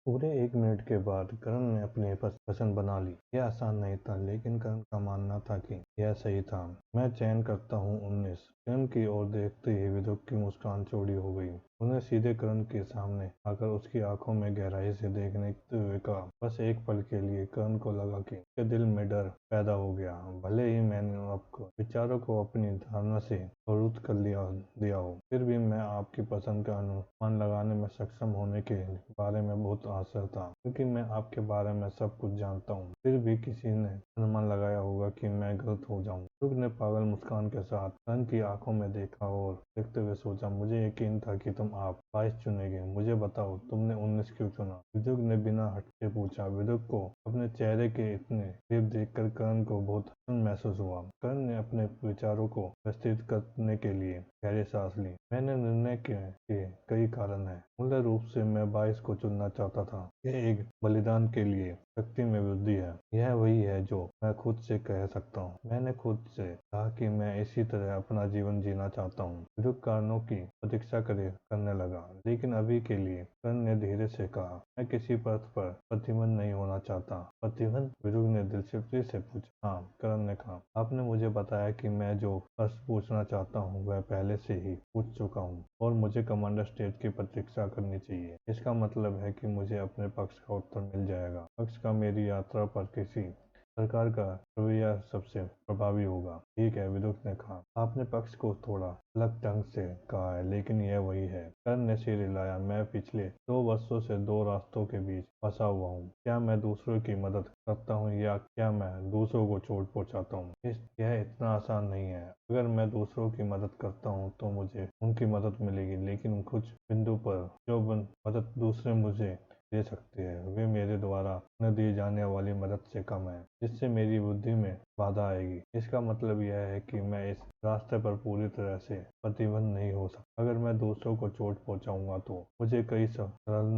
पूरे 1 मिनट के बाद करण ने अपनी पसंद बना ली। यह आसान नहीं था, लेकिन करण का मानना था कि यह सही था। मैं चयन करता हूँ 19। करण की ओर देखते ही विदुक की मुस्कान चौड़ी हो गई। उन्हें सीधे करण के सामने आकर उसकी आंखों में गहराई से देखने हुए कहा। बस एक पल के लिए करण को लगा कि उसके दिल में डर पैदा हो गया। भले ही मैंने आपको विचारों को अपनी धारणा से अवरुद्ध कर दिया हो, फिर भी मैं आपकी पसंद का अनुमान लगाने में सक्षम होने के बारे में बहुत आशा था, क्योंकि मैं आपके बारे में सब कुछ जानता हूँ। फिर भी किसी ने अनुमान लगाया होगा कि मैं गलत हो जाऊँ। विदुक ने पागल मुस्कान के साथ करण की आंखों में देखा और देखते हुए सोचा, मुझे यकीन था कि तुम आप 22 चुनेंगे। मुझे बताओ, तुमने 19 क्यों चुना? विदुक ने बिना हटके पूछा। विदुक को अपने चेहरे के इतने करीब देखकर करण को बहुत हसन महसूस हुआ। करण ने अपने विचारों को व्यवस्थित करने के लिए गहरी सांस ली। मैंने निर्णय के कई कारण हैं। मूल रूप से मैं 22 को चुनना चाहता था। यह एक बलिदान के लिए शक्ति में वृद्धि है। यह वही है जो मैं खुद से कह सकता हूँ। मैंने खुद से कहा कि मैं इसी तरह अपना जीवन जीना चाहता हूँ। विदुक कारणों की प्रतीक्षा करने लगा, लेकिन अभी के लिए करण ने धीरे से कहा, मैं किसी पथ पर प्रतिबंध नहीं होना चाहता। प्रतिबंध? विदुक ने दिलचस्पी से पूछा। हाँ, करण ने कहा। आपने मुझे बताया कि मैं जो प्रश्न पूछना चाहता हूँ वह पहले से ही पूछ चुका हूँ और मुझे कमांडर स्टेट की प्रतीक्षा करनी चाहिए। इसका मतलब है कि मुझे अपने पक्ष का उत्तर मिल जाएगा। पक्ष का मेरी यात्रा पर किसी सरकार का रवैया सबसे प्रभावी होगा। ठीक है, विदुक ने कहा। आपने पक्ष को थोड़ा अलग ढंग से कहा है, लेकिन यह वही है। करण ने सिर हिलाया। मैं पिछले 2 वर्षों से 2 रास्तों के बीच फंसा हुआ हूँ। क्या मैं दूसरों की मदद करता हूँ या क्या मैं दूसरों को चोट पहुँचाता हूँ? यह इतना आसान नहीं है। अगर मैं दूसरों की मदद करता हूँ तो मुझे उनकी मदद मिलेगी, लेकिन कुछ बिंदु पर जो मदद दूसरे मुझे दे सकते हैं, वे मेरे द्वारा उन्हें दी जाने वाली मदद से कम है, जिससे मेरी बुद्धि में बाधा आएगी। इसका मतलब यह है कि मैं इस रास्ते पर पूरी तरह से प्रतिबंध नहीं हो सकता। अगर मैं दूसरों को चोट पहुंचाऊंगा तो मुझे कई साधन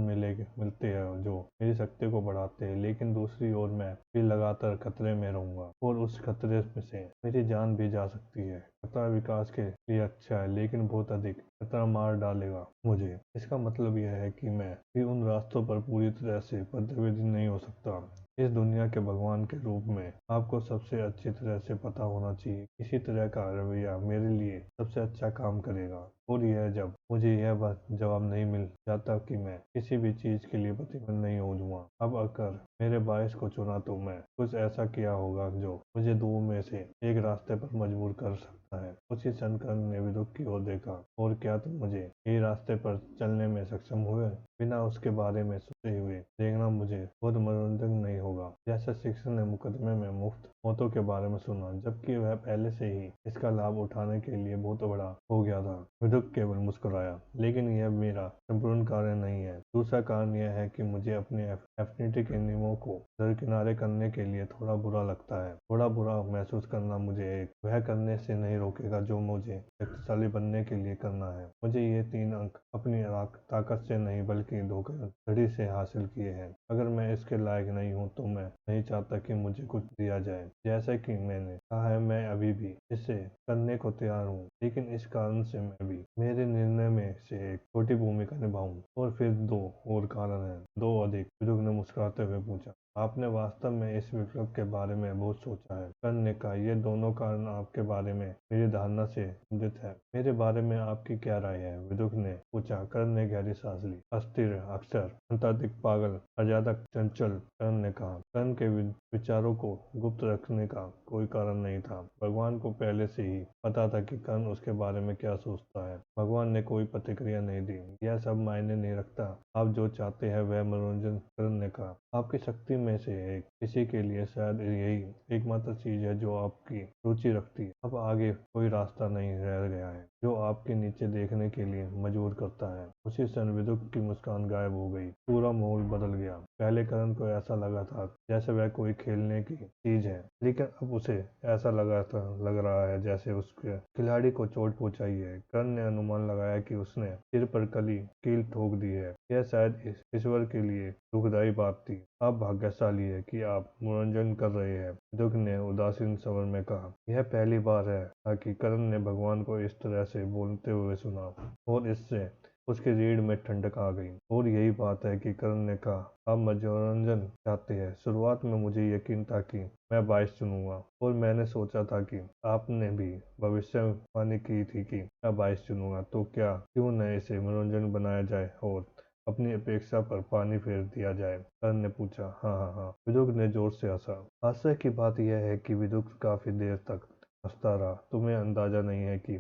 मिलते हैं जो मेरी शक्ति को बढ़ाते हैं, लेकिन दूसरी ओर मैं भी लगातार खतरे में रहूंगा और उस खतरे से मेरी जान भी जा सकती है। खतरा विकास के लिए अच्छा है, लेकिन बहुत अधिक खतरा मार डालेगा मुझे। इसका मतलब यह है कि मैं भी उन रास्तों पर पूरी तरह से प्रतिबंधित नहीं हो सकता। इस दुनिया के भगवान के रूप में आपको सबसे अच्छी तरह से पता होना चाहिए किसी तरह का रवैया मेरे लिए सबसे अच्छा काम करेगा। और यह जब मुझे यह बात जवाब नहीं मिल जाता कि मैं किसी भी चीज के लिए प्रतिबंध नहीं हो जाऊंगा। अब अगर मेरे बायस को चुना तो मैं कुछ ऐसा किया होगा जो मुझे दो में से एक रास्ते पर मजबूर कर सकता है। उसी क्षण कर्ण ने विदुक की ओर देखा। और क्या तुम मुझे यही रास्ते पर चलने में सक्षम हुए? बिना उसके बारे में सोचे हुए देखना मुझे बहुत मनोरंजक नहीं होगा। जैसा शिक्षक ने मुकदमे में मुफ्त मौतों के बारे में सुना, जबकि वह पहले से ही इसका लाभ उठाने के लिए बहुत बड़ा हो गया था। विदुक केवल मुस्कुराया। लेकिन यह मेरा संपूर्ण कारण नहीं है। दूसरा कारण यह है कि मुझे अपने एफिनिटी के नियमों को दरकिनारे करने के लिए थोड़ा बुरा लगता है। थोड़ा बुरा महसूस करना मुझे एक वह करने से नहीं रोकेगा जो मुझे शक्तिशाली बनने के लिए करना है। मुझे ये 3 अंक अपनी ताकत से नहीं बल्कि धोखाधड़ी से हासिल किए हैं। अगर मैं इसके लायक नहीं हूँ तो मैं नहीं चाहता कि मुझे कुछ दिया जाए। जैसा कि मैंने कहा है, मैं अभी भी इसे करने को तैयार हूँ, लेकिन इस कारण से मैं भी मेरे निर्णय में से एक छोटी भूमिका निभाऊँ। और फिर 2 और कारण हैं। 2 अधिक? विदुक ने मुस्कुराते हुए पूछा। आपने वास्तव में इस विकल्प के बारे में बहुत सोचा है? कर्ण ने कहा। ये दोनों कारण आपके बारे में मेरी धारणा से संबंधित है। मेरे बारे में आपकी क्या राय है? विदुक ने पूछा। कर्ण ने गहरी सांस ली। अस्थिर, अक्सर अत्यधिक पागल, अज्यादा चंचल, कर्ण ने कहा। कर्ण के विचारों को गुप्त रखने का कोई कारण नहीं था। भगवान को पहले से ही पता था कि कर्ण उसके बारे में क्या सोचता है। भगवान ने कोई प्रतिक्रिया नहीं दी। यह सब मायने नहीं रखता। आप जो चाहते हैं वह मनोरंजन, कर्ण ने कहा। आपकी शक्ति में से एक किसी के लिए शायद यही एकमात्र चीज है जो आपकी रुचि रखती है। अब आगे कोई रास्ता नहीं रह गया है जो आपके नीचे देखने के लिए मजबूर करता है। उसी क्षण विदुक की मुस्कान गायब हो गई। पूरा माहौल बदल गया। पहले करण को ऐसा लगा था जैसे वह कोई खेलने की चीज है, लेकिन अब उसे ऐसा लग रहा है जैसे उसके खिलाड़ी को चोट पहुंचाई है। कर्ण ने अनुमान लगाया कि उसने सिर पर कील ठोक दी है। यह शायद ईश्वर के लिए दुखदायी बात थी। आप भाग्यशाली है कि आप मनोरंजन कर रहे हैं, दुख ने उदासीन स्वर में कहा। यह पहली बार है कि करण ने भगवान को इस तरह से बोलते हुए सुना, और इससे उसकी रीढ़ में ठंडक आ गई। और यही बात है कि करण ने कहा, आप मनोरंजन चाहते हैं। शुरुआत में मुझे यकीन था कि मैं 22 चुनूंगा और मैंने सोचा था कि आपने भी भविष्यवाणी की थी कि मैं 22 चुनूंगा, तो क्या क्यों न इसे मनोरंजन बनाया जाए और अपनी अपेक्षा पर पानी फेर दिया जाए। करण ने पूछा। हाँ हाँ हाँ, विदुर ने जोर से हंसा। हास्य की बात यह है कि विदुर काफी देर तक हंसता रहा। तुम्हें अंदाजा नहीं है कि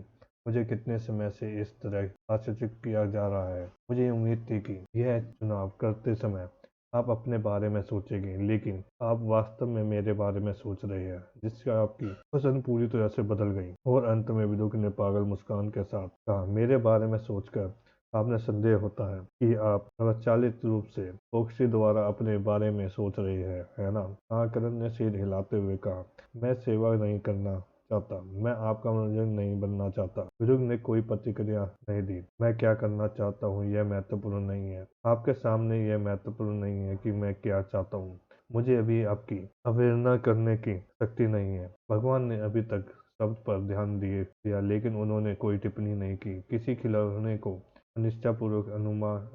मुझे कितने समय से इस तरह आश्चर्यचकित किया जा रहा है। मुझे उम्मीद थी कि यह चुनाव करते समय आप अपने बारे में सोचेंगे, लेकिन आप वास्तव में मेरे बारे में सोच रहे हैं, जिससे आपकी पसंद पूरी तरह से बदल गई। और अंत में विदुर ने पागल मुस्कान के साथ कहा, मेरे बारे में सोचकर आपने संदेह होता है कि आप स्वचालित रूप से फोक्सी द्वारा अपने बारे में सोच रहे हैं, है ना? हाँ, करण ने सिर हिलाते हुए कहा, मैं सेवा नहीं करना चाहता, मैं आपका मनोरंजन नहीं बनना चाहता। बुजुर्ग ने कोई प्रतिक्रिया नहीं दी। मैं क्या करना चाहता हूँ यह महत्वपूर्ण नहीं है, आपके सामने यह महत्वपूर्ण नहीं है कि मैं क्या चाहता हूँ। मुझे अभी आपकी अवहेलना करने की शक्ति नहीं है। भगवान ने अभी तक शब्द पर ध्यान दिया, लेकिन उन्होंने कोई टिप्पणी नहीं की। किसी खिलौने को निष्ठापूर्वक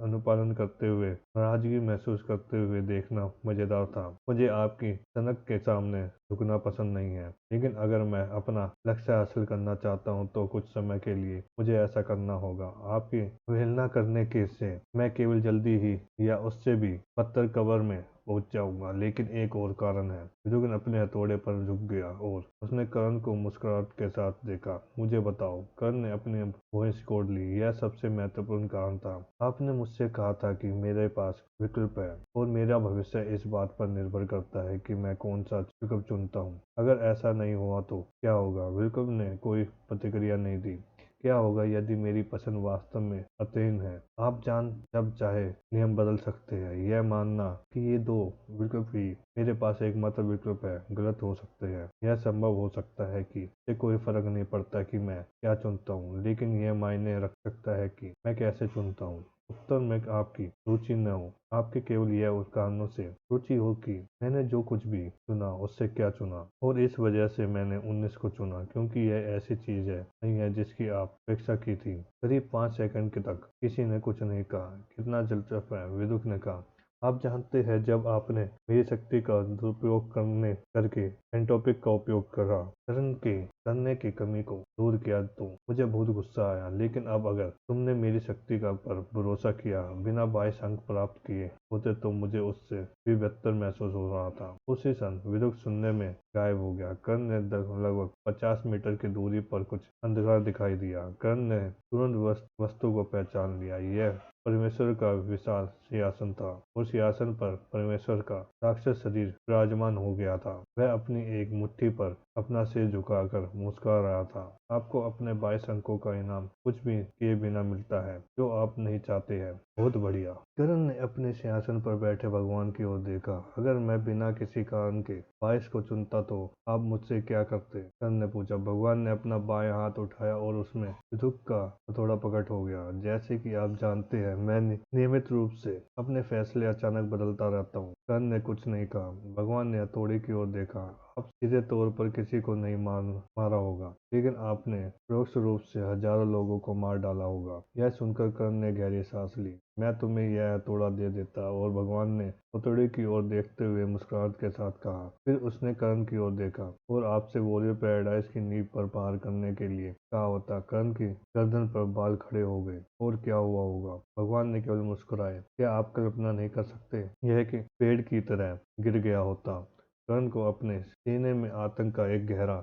अनुपालन करते हुए नाराजगी महसूस करते हुए देखना मजेदार था। मुझे आपकी सनक के सामने झुकना पसंद नहीं है, लेकिन अगर मैं अपना लक्ष्य हासिल करना चाहता हूँ तो कुछ समय के लिए मुझे ऐसा करना होगा। आपकी अवहेलना करने के से मैं केवल जल्दी ही या उससे भी बदतर कब्र में पहुंच जाऊंगा। लेकिन एक और कारण है। विदुर अपने हथौड़े पर झुक गया और उसने कर्ण को मुस्कुराहट के साथ देखा। मुझे बताओ। कर्ण ने अपनी भौहें सिकोड़ ली। यह सबसे महत्वपूर्ण कारण था। आपने मुझसे कहा था कि मेरे पास विकल्प है और मेरा भविष्य इस बात पर निर्भर करता है कि मैं कौन सा विकल्प चुनता हूँ। अगर ऐसा नहीं हुआ तो क्या होगा? विकल्प ने कोई प्रतिक्रिया नहीं दी। क्या होगा यदि मेरी पसंद वास्तव में अर्थहीन है? आप जब चाहे नियम बदल सकते हैं। यह मानना कि ये दो विकल्प ही मेरे पास एकमात्र विकल्प है गलत हो सकते हैं। यह संभव हो सकता है कि इससे कोई फर्क नहीं पड़ता कि मैं क्या चुनता हूँ, लेकिन यह मायने रख सकता है कि मैं कैसे चुनता हूँ। उत्तर में आपकी रुचि न हो, आपके केवल यह उस कारणों से रुचि हो कि मैंने जो कुछ भी चुना उससे क्या चुना, और इस वजह से मैंने 19 को चुना, क्योंकि यह ऐसी चीज है नहीं है जिसकी आप अपेक्षा की थी। करीब 5 सेकंड के तक किसी ने कुछ नहीं कहा। कितना दिलचस्प है, विदुर ने कहा। आप जानते हैं, जब आपने मेरी शक्ति का दुरुपयोग करके एंट्रोपिक का उपयोग करने की कमी को दूर किया तो मुझे बहुत गुस्सा आया। लेकिन अब अगर तुमने मेरी शक्ति का पर भरोसा किया बिना 22 अंक प्राप्त किए होते तो मुझे उससे भी बेहतर महसूस हो रहा था। उसी क्षण विदुर शून्य में गायब हो गया। कर्ण ने लगभग 50 मीटर की दूरी पर कुछ अंधकार दिखाई दिया। कर्ण ने तुरंत वस्तु को पहचान लिया। यह परमेश्वर का विशाल सिंहासन था और सिंहासन पर परमेश्वर का राक्षस शरीर विराजमान हो गया था। वह अपनी एक मुट्ठी पर अपना सिर झुकाकर मुस्कुरा रहा था। आपको अपने 22 अंकों का इनाम कुछ भी किए बिना मिलता है, जो आप नहीं चाहते हैं। बहुत बढ़िया। कर्ण ने अपने सिंहासन पर बैठे भगवान की ओर देखा। अगर मैं बिना किसी कारण के 22 को चुनता तो आप मुझसे क्या करते? कर्ण ने पूछा। भगवान ने अपना बायां हाथ उठाया और उसमें विदुर का हथौड़ा प्रकट हो गया। जैसे कि आप जानते हैं, मैं नियमित रूप से अपने फैसले अचानक बदलता रहता हूँ। कर्ण ने कुछ नहीं कहा। भगवान ने हथौड़े की ओर देखा। आप सीधे तौर पर किसी को नहीं मारा होगा, लेकिन आपने परोक्ष रूप से हजारों लोगों को मार डाला होगा। यह सुनकर कर्ण ने गहरी सांस ली। मैं तुम्हें यह हथौड़ा दे देता। और भगवान ने हथौड़े की ओर देखते हुए मुस्कुराहट के साथ कहा। फिर उसने कर्ण की ओर देखा। और आपसे वॉरियर पैराडाइज की नींव पर पार करने के लिए कहा होता। कर्ण की गर्दन पर बाल खड़े हो गए। और क्या हुआ होगा? भगवान ने केवल मुस्कुराए। क्या आप कल्पना नहीं कर सकते यह कि पेड़ की तरह गिर गया होता? कर्ण को अपने सीने में आतंक का एक गहरा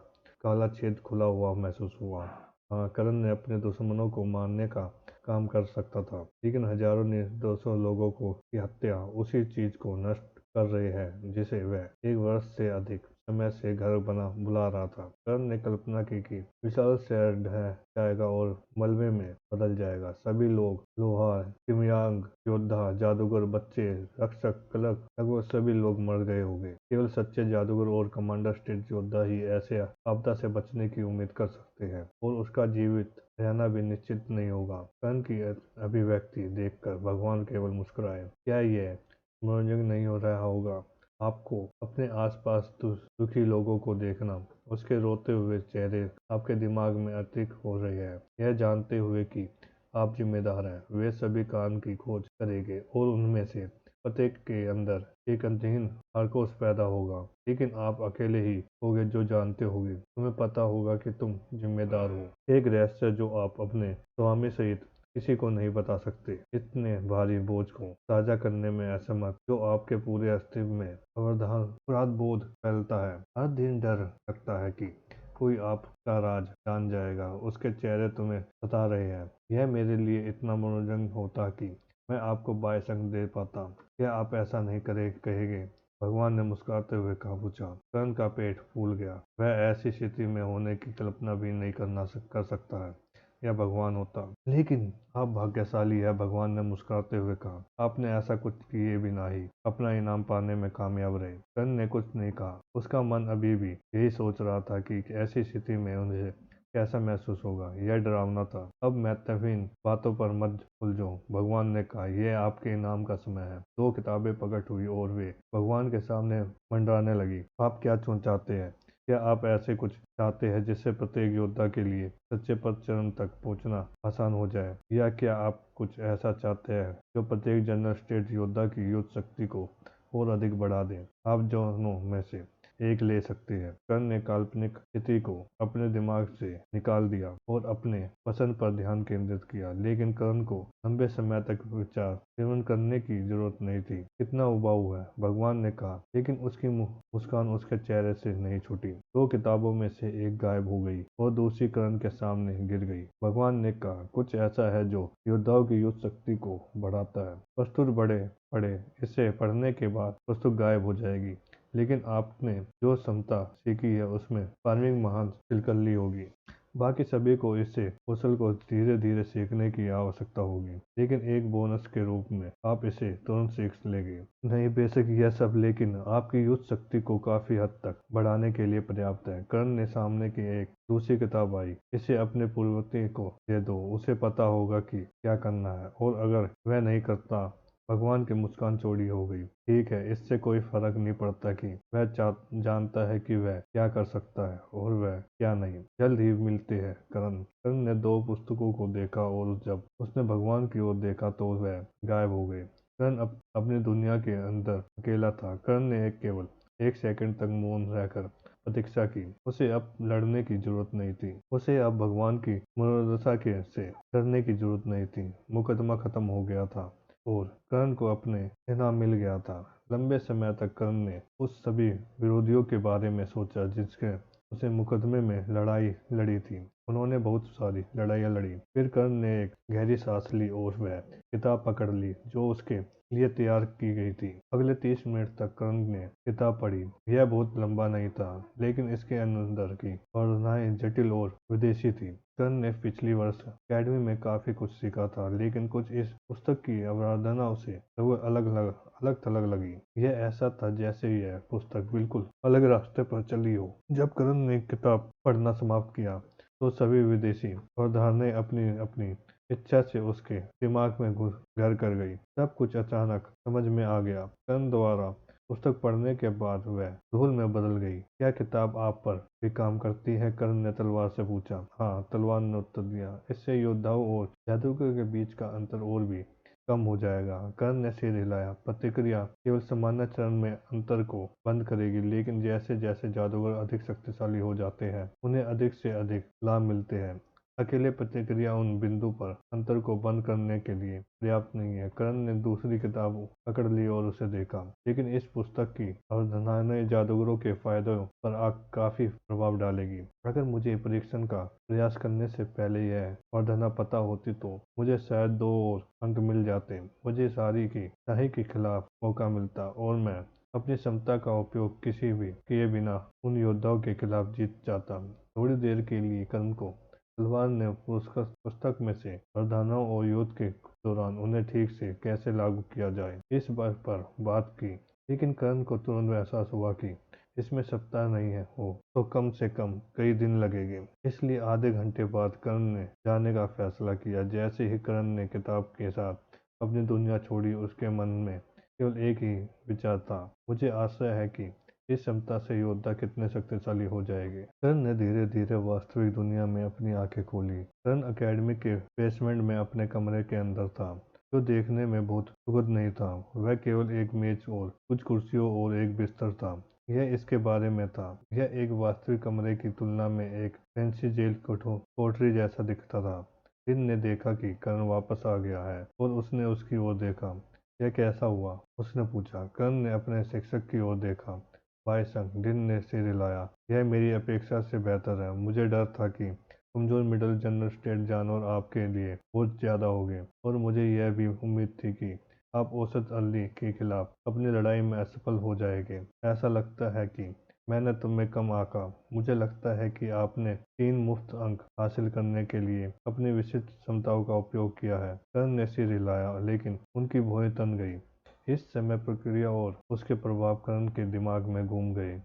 काला छेद खुला हुआ महसूस हुआ। हाँ, कर्ण ने अपने दुश्मनों को मारने का काम कर सकता था, लेकिन हजारों निर्दोष लोगों की हत्या उसी चीज को नष्ट कर रहे हैं जिसे वह 1 वर्ष से अधिक समय से घर बुला रहा था। कर्ण ने कल्पना की कि विशाल शहर ढह जाएगा और मलबे में बदल जाएगा। सभी लोग, लोहार, दिव्यांग, योद्धा, जादूगर, बच्चे, रक्षक, कलक, लगभग सभी लोग मर गए होंगे। केवल सच्चे जादूगर और कमांडर स्टेट योद्धा ही ऐसे आपदा से बचने की उम्मीद कर सकते हैं, और उसका जीवित रहना भी निश्चित नहीं होगा। कर्ण की अभिव्यक्ति देखकर भगवान केवल मुस्कुराए। क्या यह मनोरंजक नहीं हो रहा होगा आपको अपने आसपास दुखी लोगों को देखना? उसके रोते हुए चेहरे आपके दिमाग में अतिरिक्त हो रहे हैं, यह जानते हुए कि आप जिम्मेदार हैं। वे सभी कान की खोज करेंगे और उनमें से प्रत्येक के अंदर एक अंतहीन आक्रोश पैदा होगा, लेकिन आप अकेले ही होगे जो जानते होगे। तुम्हें पता होगा कि तुम जिम्मेदार हो, एक रहस्य जो आप अपने स्वामी सहित किसी को नहीं बता सकते। इतने भारी बोझ को साझा करने में असमर्थ जो आपके पूरे अस्तित्व में अपराध बोध फैलता है। हर दिन डर लगता है कि कोई आपका राज जान जाएगा। उसके चेहरे तुम्हें सता रहे हैं। यह मेरे लिए इतना मनोरंजन होता कि मैं आपको बाएं अंक दे पाता। क्या आप ऐसा नहीं कहेंगे? भगवान ने मुस्कुराते हुए कहा। पूछा। कर्ण का पेट फूल गया। वह ऐसी स्थिति में होने की कल्पना भी नहीं कर सकता है। यह भगवान होता। लेकिन आप भाग्यशाली है, भगवान ने मुस्कुराते हुए कहा। आपने ऐसा कुछ किए बिना ही अपना इनाम पाने में कामयाब रहे। कर्ण ने कुछ नहीं कहा। उसका मन अभी भी यही सोच रहा था कि ऐसी स्थिति में उन्हें कैसा महसूस होगा। यह डरावना था। अब महत्वहीन बातों पर मत उलझो, भगवान ने कहा। यह आपके इनाम का समय है। दो किताबें प्रकट हुई और वे भगवान के सामने मंडराने लगी। आप क्या चाहते हैं? क्या आप ऐसे कुछ चाहते हैं जिससे प्रत्येक योद्धा के लिए सच्चे पद चरण तक पहुंचना आसान हो जाए? या क्या आप कुछ ऐसा चाहते हैं जो प्रत्येक जनरल स्टेट योद्धा की युद्ध शक्ति को और अधिक बढ़ा दे? आप दोनों में से एक ले सकते हैं। कर्ण ने काल्पनिक स्थिति को अपने दिमाग से निकाल दिया और अपने पसंद पर ध्यान केंद्रित किया। लेकिन कर्ण को लंबे समय तक विचार सेवन करने की जरूरत नहीं थी। कितना उबाऊ है, भगवान ने कहा। लेकिन उसकी मुस्कान उसके चेहरे से नहीं छूटी। दो किताबों में से एक गायब हो गई और दूसरी कर्ण के सामने गिर गई। भगवान ने कहा। कुछ ऐसा है जो योद्धाओं की युद्ध शक्ति को बढ़ाता है। वस्तु पढ़े। इसे पढ़ने के बाद वस्तु गायब हो जाएगी। लेकिन आपने जो क्षमता सीखी है उसमें फार्मिंग महान चिलकल्ली होगी। बाकी सभी को इसे कौशल को धीरे धीरे सीखने की आवश्यकता होगी। लेकिन एक बोनस के रूप में आप इसे तुरंत सीख लेंगे। नहीं, बेशक यह सब, लेकिन आपकी युद्ध शक्ति को काफी हद तक बढ़ाने के लिए पर्याप्त है। कर्ण ने सामने की एक दूसरी किताब आई। इसे अपने पूर्ववर्ती को दे दो। उसे पता होगा कि क्या करना है, और अगर वह नहीं करता। भगवान की मुस्कान चौड़ी हो गई। ठीक है, इससे कोई फर्क नहीं पड़ता कि वह जानता है कि वह क्या कर सकता है और वह क्या नहीं। जल्द ही मिलते हैं। कर्ण ने दो पुस्तकों को देखा और जब उसने भगवान की ओर देखा तो वह गायब हो गए। कर्ण अपनी दुनिया के अंदर अकेला था। कर्ण ने केवल एक सेकंड तक मौन रहकर प्रतीक्षा की। उसे अब लड़ने की जरूरत नहीं थी। उसे अब भगवान की मनोदशा से डरने की जरूरत नहीं थी। मुकदमा खत्म हो गया था और कर्ण को अपने इनाम मिल गया था। लंबे समय तक कर्ण ने उस सभी विरोधियों के बारे में सोचा जिसके उसे मुकदमे में लड़ाई लड़ी थी। उन्होंने बहुत सारी लड़ाइयाँ लड़ी। फिर कर्ण ने एक गहरी सांस ली और वह किताब पकड़ ली जो उसके लिए तैयार की गई थी। अगले 30 मिनट तक कर्ण ने किताब पढ़ी। यह बहुत लंबा नहीं था, लेकिन इसके अंदर की अवधारणाएं जटिल और विदेशी थी। कर्ण ने पिछली वर्ष अकेडमी में काफी कुछ सीखा था, लेकिन कुछ इस पुस्तक की अवधारणा उसे अलग थलग लगी। यह ऐसा था जैसे यह पुस्तक बिल्कुल अलग रास्ते पर चली हो। जब कर्ण ने किताब पढ़ना समाप्त किया तो सभी विदेशी अवधारणाएं अपनी अपनी इच्छा से उसके दिमाग में घर कर गई। सब कुछ अचानक समझ में आ गया। कर्ण द्वारा पुस्तक पढ़ने के बाद वह धूल में बदल गई। क्या किताब आप पर भी काम करती है? कर्ण ने तलवार से पूछा। हाँ, तलवार ने उत्तर दिया। इससे योद्धाओं और जादूगरों के बीच का अंतर और भी कम हो जाएगा। कर्ण ने सिर हिलाया। प्रतिक्रिया केवल सामान्य चरण में अंतर को बंद करेगी, लेकिन जैसे जैसे जादूगर अधिक शक्तिशाली हो जाते हैं उन्हें अधिक से अधिक लाभ मिलते हैं। अकेले प्रतिक्रिया उन बिंदु पर अंतर को बंद करने के लिए पर्याप्त नहीं है। कर्ण ने दूसरी किताब पकड़ ली और उसे देखा, लेकिन इस पुस्तक की अवधारणाएं जादूगरों के फायदों पर काफी प्रभाव डालेगी। अगर मुझे परीक्षण का प्रयास करने से पहले यह अवधारणा पता होती तो मुझे शायद 2 और अंक मिल जाते। मुझे शाही के खिलाफ मौका मिलता और मैं अपनी क्षमता का उपयोग किसी भी किए बिना उन योद्धाओं के खिलाफ जीत जाता। थोड़ी देर के लिए कर्ण को तलवार ने पुस्तक में से अवधारणाओं और युद्ध के दौरान उन्हें ठीक से कैसे लागू किया जाए इस बात पर बात की। लेकिन कर्ण को तुरंत एहसास हुआ कि इसमें सप्ताह नहीं है हो तो कम से कम कई दिन लगेंगे। इसलिए आधे घंटे बाद कर्ण ने जाने का फैसला किया। जैसे ही कर्ण ने किताब के साथ अपनी दुनिया छोड़ी उसके मन में केवल एक ही विचार था। मुझे आशा है कि इस क्षमता से योद्धा कितने शक्तिशाली हो जाएंगे। कर्ण ने धीरे धीरे वास्तविक दुनिया में अपनी आंखें खोली। कर्ण अकेडमी के बेसमेंट में अपने कमरे के अंदर था, जो देखने में बहुत सुखद नहीं था। वह केवल एक मेज और कुछ कुर्सियों और एक बिस्तर था। यह इसके बारे में था। यह एक वास्तविक कमरे की तुलना में एक फैंसी जेल कोठरी जैसा दिखता था। दिन ने देखा कि कर्ण वापस आ गया है और उसने उसकी ओर देखा। यह कैसा हुआ? उसने पूछा। कर्ण ने अपने शिक्षक की ओर देखा। भाई संग, दिन ने सिर हिलाया। यह मेरी अपेक्षा से बेहतर है। मुझे डर था कि कमजोर मिडिल जनरल स्टेट जानवर आपके लिए बहुत ज्यादा होंगे, और मुझे यह भी उम्मीद थी कि आप औसत अली के खिलाफ अपनी लड़ाई में असफल हो जाएंगे। ऐसा लगता है कि मैंने तुम्हें कम आंका। मुझे लगता है कि आपने 3 मुफ्त अंक हासिल करने के लिए अपनी विशिष्ट क्षमताओं का उपयोग किया है। कर्ण ने सिर हिलाया, लेकिन उनकी भौहें तन गई। इस समय प्रक्रिया और उसके प्रभाव कर्ण के दिमाग में घूम गए।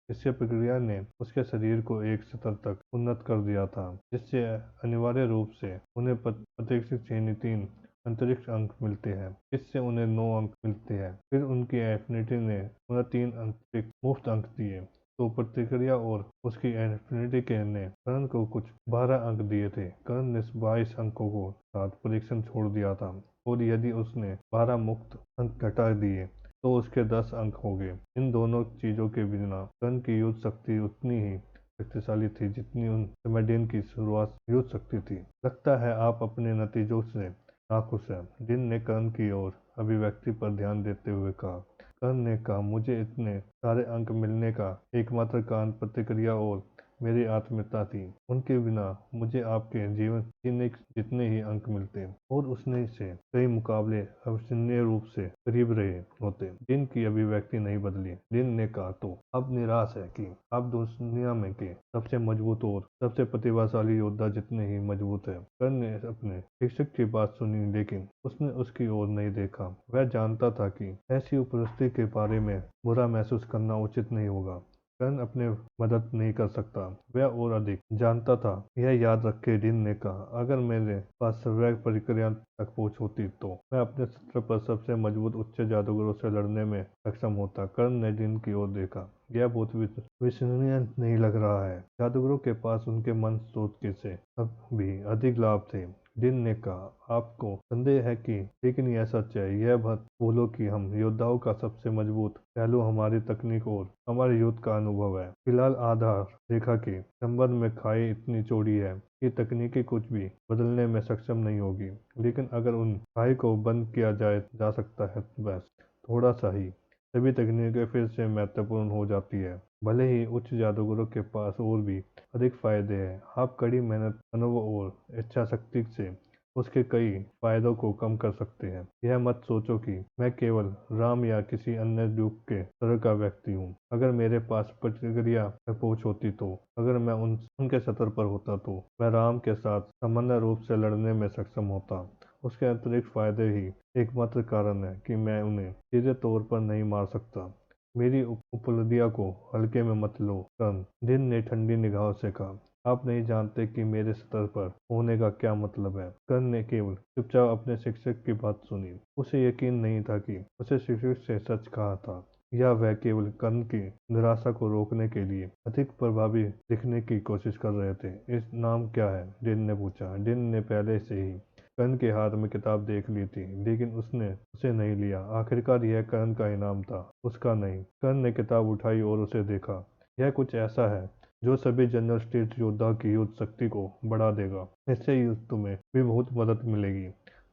इससे प्रक्रिया ने उसके शरीर को एक स्तर तक उन्नत कर दिया था, जिससे अनिवार्य रूप से उन्हें प्रत्येक श्रेणी 3 अंतरिक्ष अंक मिलते हैं। इससे उन्हें 9 अंक मिलते हैं। फिर उनकी एफिनिटी ने उन्हें 3 अंतरिक्ष मुफ्त अंक दिए। तो प्रतिक्रिया और उसकी एफिनिटी के ने कर्ण को कुछ 12 अंक दिए थे। कर्ण ने 22 अंकों को साथ परीक्षण छोड़ दिया था, और यदि उसने 12 मुफ्त अंक घटा दिए तो उसके 10 अंक हो गए। इन दोनों चीजों के बिना कर्ण की युद्ध शक्ति उतनी ही शक्तिशाली थी जितनी उन समय दिन की शुरुआत युद्ध शक्ति थी। लगता है आप अपने नतीजों से नाखुश हैं, दिन ने कर्ण की ओर अभिव्यक्ति पर ध्यान देते हुए कहा। कर्ण ने कहा, मुझे इतने सारे अंक मिलने का एकमात्र कारण प्रतिक्रिया और मेरी आत्मीयता थी। उनके बिना मुझे आपके जीवन जीने जितने ही अंक मिलते, और उसने से कई मुकाबले अविश्वसनीय रूप से करीब रहे होते। दिन की अभिव्यक्ति नहीं बदली। दिन ने कहा, तो अब निराश है कि आप दुनिया में के सबसे मजबूत और सबसे प्रतिभाशाली योद्धा जितने ही मजबूत है। कर्ण ने अपने शिक्षक की बात सुनी, लेकिन उसने उसकी ओर नहीं देखा। वह जानता था कि ऐसी उपस्थिति के बारे में बुरा महसूस करना उचित नहीं होगा। कर्ण अपने मदद नहीं कर सकता। वह और अधिक जानता था। यह याद रखे, दिन ने कहा, अगर मेरे पास सर्वैक प्रक्रिया तक पहुंच होती तो मैं अपने सत्र पर सबसे मजबूत उच्च जादूगरों से लड़ने में सक्षम होता। कर्ण ने दिन की ओर देखा। यह बहुत विश्वसनीय नहीं लग रहा है। जादूगरों के पास उनके मन स्रोत के से अब भी अधिक लाभ थे। दिन ने कहा, आपको संदेह है कि, लेकिन यह सच है। यह मत भूलो कि हम योद्धाओं का सबसे मजबूत पहलू हमारी तकनीक और हमारे युद्ध का अनुभव है। फिलहाल आधार रेखा के संबंध में खाई इतनी चौड़ी है कि तकनीकी कुछ भी बदलने में सक्षम नहीं होगी, लेकिन अगर उन खाई को बंद किया जा सकता है, बस थोड़ा सा ही, सभी तकनीकें फिर से महत्वपूर्ण हो जाती है। भले ही उच्च जादूगरों के पास और भी अधिक फायदे हैं, आप कड़ी मेहनत, अनुभव और इच्छा शक्ति से उसके कई फायदों को कम कर सकते हैं। यह मत सोचो कि मैं केवल राम या किसी अन्य युग के तरह का व्यक्ति हूँ। अगर मेरे पास प्रतिक्रिया में पहुंच होती तो अगर मैं उनके सतर पर होता तो मैं राम के साथ सामान्य रूप से लड़ने में सक्षम होता। उसके अतिरिक्त फायदे ही एकमात्र कारण है कि मैं उन्हें सीधे तौर पर नहीं मार सकता। मेरी उपलब्धियों को हल्के में मत लो, कर्ण, दिन ने ठंडी निगाहों से कहा। आप नहीं जानते कि मेरे स्तर पर होने का क्या मतलब है। कर्ण ने केवल चुपचाप अपने शिक्षक की बात सुनी। उसे यकीन नहीं था कि उसे शिक्षक से सच कहा था, या वह केवल कर्ण की निराशा को रोकने के लिए अधिक प्रभावी दिखने की कोशिश कर रहे थे। इस नाम क्या है? दिन ने पूछा। दिन ने पहले से ही कर्ण के हाथ में किताब देख ली थी, लेकिन उसने उसे नहीं लिया। आखिरकार यह कर्ण का इनाम था, उसका नहीं। कर्ण ने किताब उठाई और उसे देखा। यह कुछ ऐसा है जो सभी जनरल स्टेट योद्धा की युद्ध शक्ति को बढ़ा देगा। इससे तुम्हें भी बहुत मदद मिलेगी।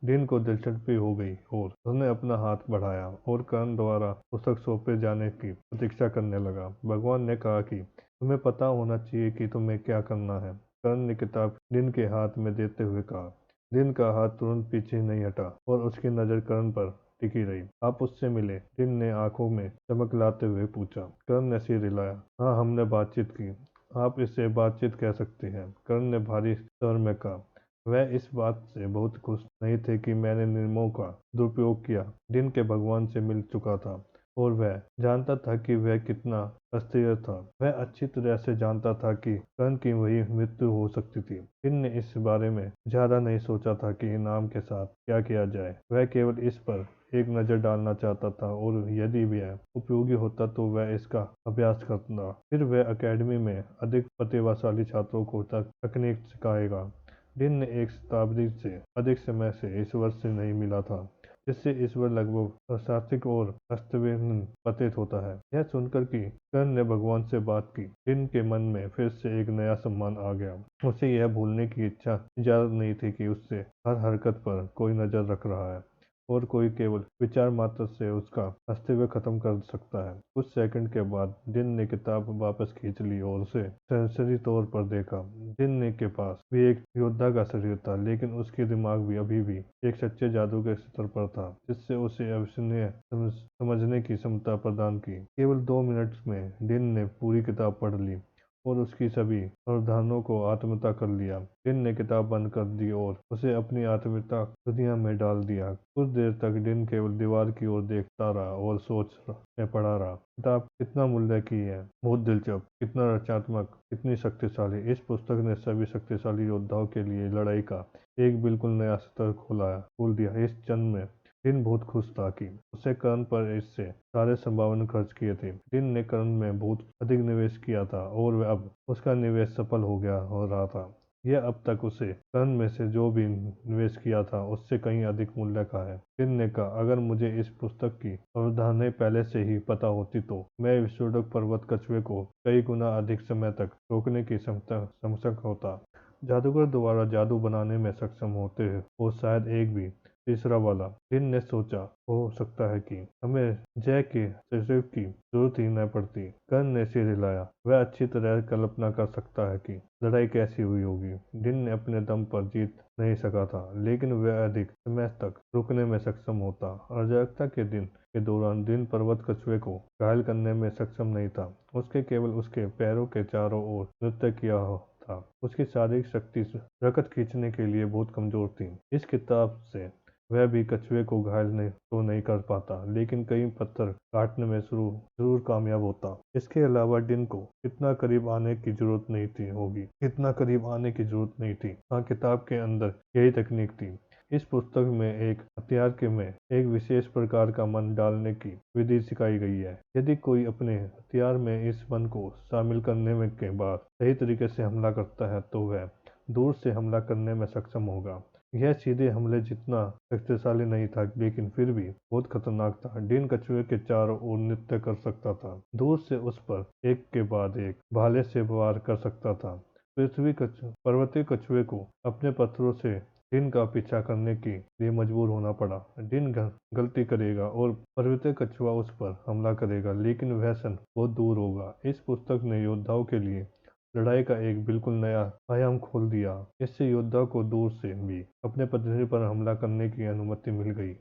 दिन को दिलचस्पी हो गई और उसने अपना हाथ बढ़ाया और कर्ण द्वारा पुस्तक सौंपे जाने की प्रतीक्षा करने लगा। भगवान ने कहा कि तुम्हें पता होना चाहिए कि तुम्हें क्या करना है। कर्ण ने किताब दिन के हाथ में देते हुए कहा। दिन का हाथ तुरंत पीछे नहीं हटा और उसकी नजर कर्ण पर टिकी रही। आप उससे मिले? दिन ने आंखों में चमक लाते हुए पूछा। कर्ण ने सिर हिलाया। हाँ, हमने बातचीत की। आप इसे बातचीत कह सकते हैं, कर्ण ने भारी स्वर में कहा। वह इस बात से बहुत खुश नहीं थे कि मैंने नियमों का दुरुपयोग किया। दिन के भगवान से मिल चुका था और वह जानता था कि वह कितना अस्थिर था। वह अच्छी तरह से जानता था कि कर्ण की वही मृत्यु हो सकती थी। दिन ने इस बारे में ज्यादा नहीं सोचा था कि इनाम के साथ क्या किया जाए। वह केवल इस पर एक नज़र डालना चाहता था और यदि वह उपयोगी होता तो वह इसका अभ्यास करता। फिर वह अकेडमी में अधिक प्रतिभाशाली छात्रों को तकनीक सिखाएगा। डिन ने एक शताब्दी से अधिक समय से ईश्वर से नहीं मिला था, जिससे ईश्वर लगभग प्रशासनिक और हस्तक्षेपहीन प्रतीत होता है। यह सुनकर कि कर्ण ने भगवान से बात की, डिन के मन में फिर से एक नया सम्मान आ गया। उसे यह भूलने की इजाजत नहीं थी कि उससे हर हरकत पर कोई नजर रख रहा है और कोई केवल विचार मात्र से उसका अस्तित्व खत्म कर सकता है। कुछ सेकंड के बाद डिन ने किताब वापस खींच ली और उसे सेंसरी तौर पर देखा। डिन ने के पास भी एक योद्धा का शरीर था, लेकिन उसके दिमाग भी अभी भी एक सच्चे जादू के स्तर पर था, जिससे उसे अविश्वसनीय समझने की क्षमता प्रदान की। केवल 2 मिनट में डिन ने पूरी किताब पढ़ ली और उसकी सभी अवधारणाओं को आत्मता कर लिया। डिन ने किताब बंद कर दी और उसे अपनी आत्मिकता दुनिया में डाल दिया। कुछ देर तक डिन केवल दीवार की ओर देखता रहा और सोच में पड़ा रहा। किताब कितना मूल्य की है, बहुत दिलचस्प, कितना रचनात्मक, कितनी शक्तिशाली। इस पुस्तक ने सभी शक्तिशाली योद्धाओं के लिए लड़ाई का एक बिल्कुल नया स्तर खोल दिया। इस जन्म में डिन बहुत खुश था कि उसे कर्ण पर इससे सारे संभावना खर्च किए थे। डिन ने कर्ण में बहुत अधिक निवेश किया था और वह अब उसका निवेश सफल हो रहा था। यह अब तक उसे कर्ण में से जो भी निवेश किया था उससे कहीं अधिक मूल्य का है। डिन ने कहा, अगर मुझे इस पुस्तक की अवधारणाएं पहले से ही पता होती तो मैं विस्फोटक पर्वत कछुए को कई गुना अधिक समय तक रोकने की समकक्ष होता। जादूगर दोबारा जादू बनाने में सक्षम होते हैं और शायद एक भी तीसरा वाला। डिन ने सोचा, हो सकता है कि हमें जय के सचिव की जरूरत ही न पड़ती। कर्ण ने सिर हिलाया। वह अच्छी तरह कल्पना कर सकता है कि लड़ाई कैसी हुई होगी। डिन ने अपने दम पर जीत नहीं सका था, लेकिन वह अधिक समय तक रुकने में सक्षम होता। अराजकता के दिन के दौरान डिन पर्वत कछुए को घायल करने में सक्षम नहीं था। उसके केवल उसके पैरों के चारों ओर नृत्य किया था। उसकी शारीरिक शक्ति रकत खींचने के लिए बहुत कमजोर थी। इस किताब से वह भी कछुए को घायल नहीं कर पाता, लेकिन कई पत्थर काटने में जरूर कामयाब होता। इसके अलावा डिन को इतना करीब आने की जरूरत नहीं थी होगी इतना करीब आने की जरूरत नहीं थी। हाँ, किताब के अंदर यही तकनीक थी। इस पुस्तक में एक हथियार के में एक विशेष प्रकार का मन डालने की विधि सिखाई गई है। यदि कोई अपने हथियार में इस मन को शामिल करने में के बाद सही तरीके से हमला करता है तो वह दूर से हमला करने में सक्षम होगा। यह सीधे हमले जितना शक्तिशाली नहीं था, लेकिन फिर भी बहुत खतरनाक था। डिन कछुए के चारों ओर नृत्य कर सकता था, दूर से उस पर एक के बाद एक भाले से वार कर सकता था। पर्वतीय कछुए को अपने पत्थरों से डिन का पीछा करने के लिए मजबूर होना पड़ा। डिन गलती करेगा और पर्वतीय कछुआ उस पर हमला करेगा, लेकिन वह क्षण बहुत दूर होगा। इस पुस्तक ने योद्धाओं के लिए लड़ाई का एक बिल्कुल नया आयाम खोल दिया। इससे योद्धा को दूर से भी अपने प्रतिद्वंदी पर हमला करने की अनुमति मिल गई।